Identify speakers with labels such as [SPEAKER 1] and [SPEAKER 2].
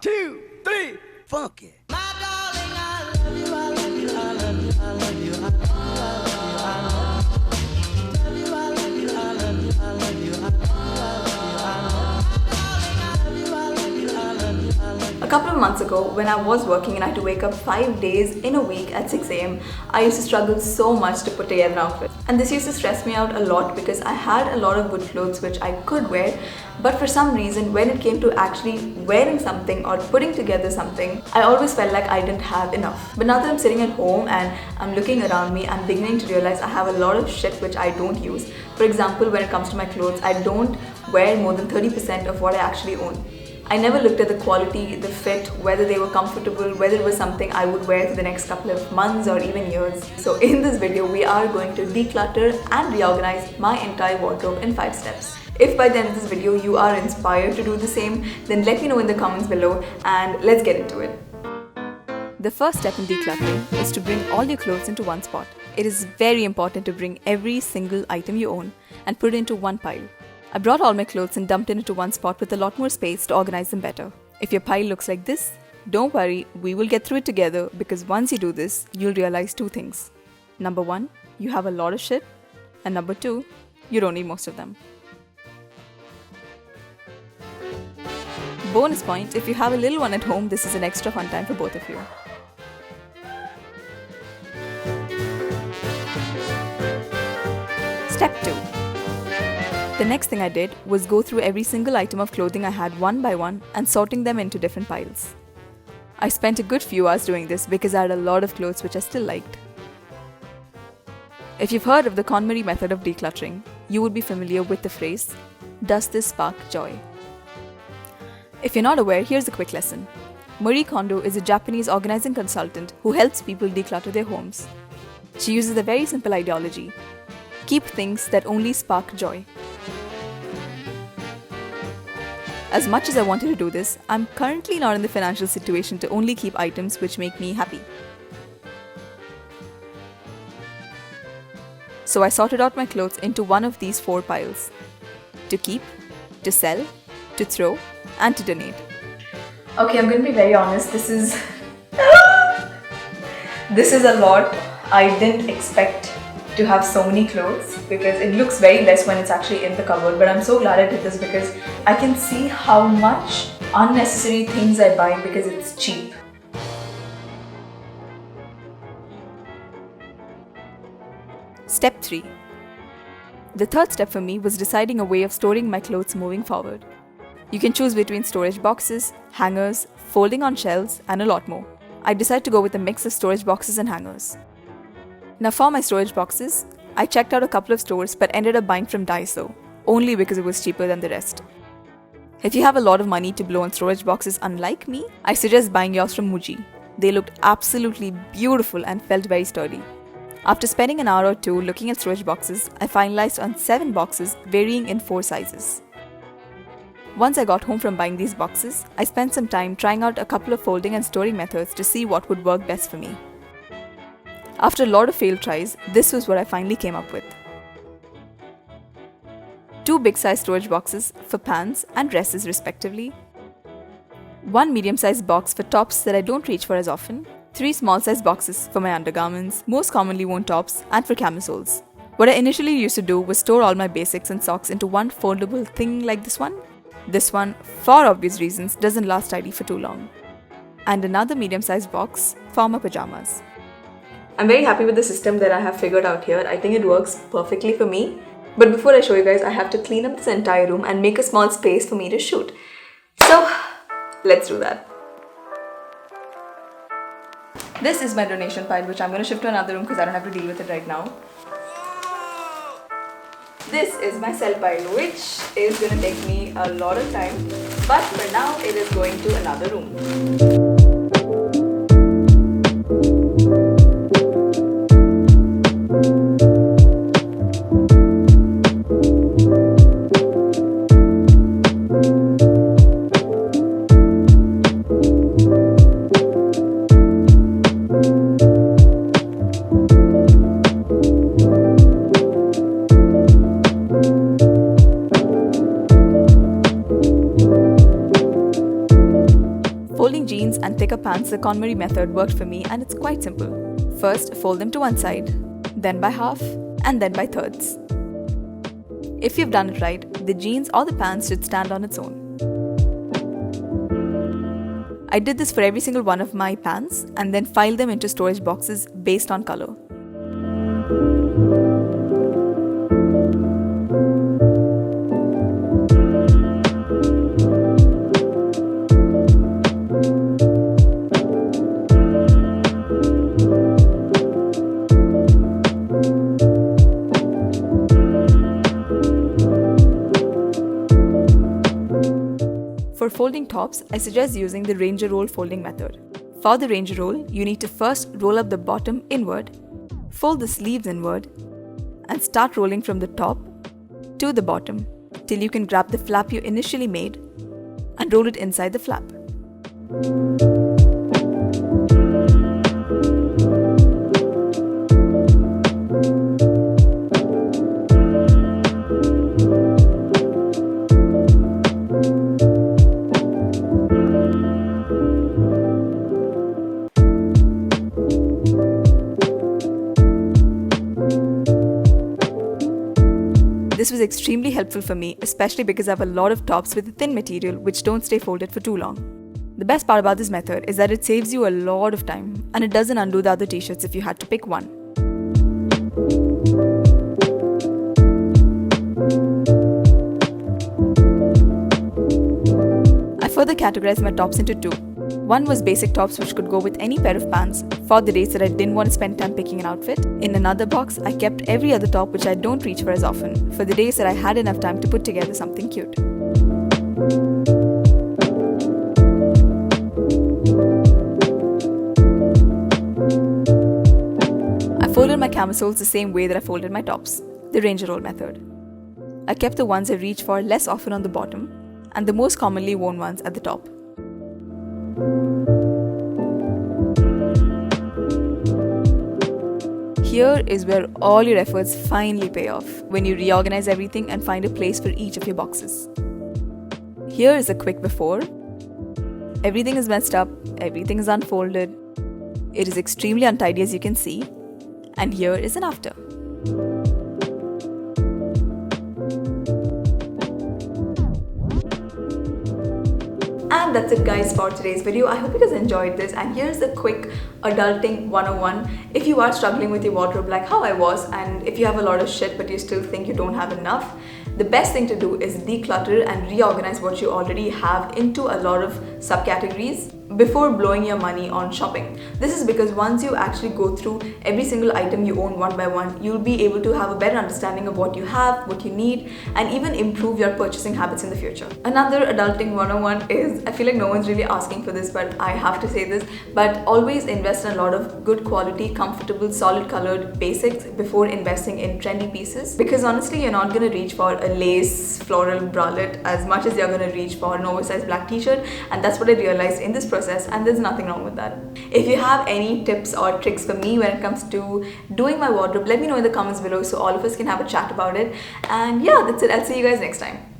[SPEAKER 1] 2, 3, funky.
[SPEAKER 2] A couple of months ago, when I was working and I had to wake up 5 days in a week at 6 a.m, I used to struggle so much to put together an outfit. And this used to stress me out a lot because I had a lot of good clothes which I could wear, but for some reason, when it came to actually wearing something or putting together something, I always felt like I didn't have enough. But now that I'm sitting at home and I'm looking around me, I'm beginning to realize I have a lot of shit which I don't use. For example, when it comes to my clothes, I don't wear more than 30% of what I actually own. I never looked at the quality, the fit, whether they were comfortable, whether it was something I would wear for the next couple of months or even years. So in this video, we are going to declutter and reorganize my entire wardrobe in 5 steps. If by the end of this video you are inspired to do the same, then let me know in the comments below and let's get into it. The first step in decluttering is to bring all your clothes into one spot. It is very important to bring every single item you own and put it into one pile. I brought all my clothes and dumped it into one spot with a lot more space to organize them better. If your pile looks like this, don't worry, we will get through it together because once you do this, you'll realize 2 things. Number 1, you have a lot of shit, and number 2, you don't need most of them. Bonus point, if you have a little one at home, this is an extra fun time for both of you. Step 2. The next thing I did was go through every single item of clothing I had one by one and sorting them into different piles. I spent a good few hours doing this because I had a lot of clothes which I still liked. If you've heard of the Konmari Method of decluttering, you would be familiar with the phrase, "Does this spark joy?" If you're not aware, here's a quick lesson. Marie Kondo is a Japanese organizing consultant who helps people declutter their homes. She uses a very simple ideology: keep things that only spark joy. As much as I wanted to do this, I'm currently not in the financial situation to only keep items which make me happy. So I sorted out my clothes into one of these 4 piles: to keep, to sell, to throw, and to donate. Okay, I'm going to be very honest, this is a lot. I didn't expect to have so many clothes because it looks very less when it's actually in the cupboard, but I'm so glad I did this because I can see how much unnecessary things I buy because it's cheap. Step 3. The third step for me was deciding a way of storing my clothes moving forward. You can choose between storage boxes, hangers, folding on shelves, and a lot more. I decided to go with a mix of storage boxes and hangers. Now for my storage boxes, I checked out a couple of stores but ended up buying from Daiso, only because it was cheaper than the rest. If you have a lot of money to blow on storage boxes unlike me, I suggest buying yours from Muji. They looked absolutely beautiful and felt very sturdy. After spending an hour or 2 looking at storage boxes, I finalized on 7 boxes varying in 4 sizes. Once I got home from buying these boxes, I spent some time trying out a couple of folding and storing methods to see what would work best for me. After a lot of failed tries, this was what I finally came up with. 2 big-sized storage boxes for pants and dresses respectively, 1 medium-sized box for tops that I don't reach for as often, 3 small-sized boxes for my undergarments, most commonly worn tops, and for camisoles. What I initially used to do was store all my basics and socks into one foldable thing like this one. This one, for obvious reasons, doesn't last tidy for too long. And another medium-sized box for my pajamas. I'm very happy with the system that I have figured out here. I think it works perfectly for me. But before I show you guys, I have to clean up this entire room and make a small space for me to shoot. So, let's do that. This is my donation pile, which I'm going to shift to another room because I don't have to deal with it right now. This is my sell pile, which is going to take me a lot of time. But for now, it is going to another room. folding jeans and thicker pants, the Konmari method worked for me, and it's quite simple. First, fold them to one side, then by half, and then by thirds. If you've done it right, the jeans or the pants should stand on its own. I did this for every single one of my pants and then filed them into storage boxes based on color. For folding tops, I suggest using the Ranger roll folding method. For the Ranger roll, you need to first roll up the bottom inward, fold the sleeves inward, and start rolling from the top to the bottom till you can grab the flap you initially made and roll it inside the flap. This was extremely helpful for me, especially because I have a lot of tops with a thin material which don't stay folded for too long. The best part about this method is that it saves you a lot of time and it doesn't undo the other t-shirts if you had to pick one. I further categorized my tops into two. One was basic tops which could go with any pair of pants for the days that I didn't want to spend time picking an outfit. In another box, I kept every other top which I don't reach for as often for the days that I had enough time to put together something cute. I folded my camisoles the same way that I folded my tops, the Ranger roll method. I kept the ones I reach for less often on the bottom and the most commonly worn ones at the top. Here is where all your efforts finally pay off, when you reorganize everything and find a place for each of your boxes. Here is a quick before. Everything is messed up, everything is unfolded. It is extremely untidy as you can see. And here is an after. And that's it guys for today's video. I hope you guys enjoyed this, and here's a quick adulting 101. If you are struggling with your wardrobe like how I was, and if you have a lot of shit but you still think you don't have enough, the best thing to do is declutter and reorganize what you already have into a lot of subcategories before blowing your money on shopping. This is because once you actually go through every single item you own one by one, you'll be able to have a better understanding of what you have, what you need, and even improve your purchasing habits in the future. Another adulting 101 is, I feel like no one's really asking for this, but I have to say this, but always invest in a lot of good quality, comfortable, solid colored basics before investing in trendy pieces, because honestly you're not going to reach for a lace floral bralette as much as you're going to reach for an oversized black t-shirt, and that's what I realized in this process, and there's nothing wrong with that. If you have any tips or tricks for me when it comes to doing my wardrobe, let me know in the comments below so all of us can have a chat about it. And yeah, that's it. I'll see you guys next time.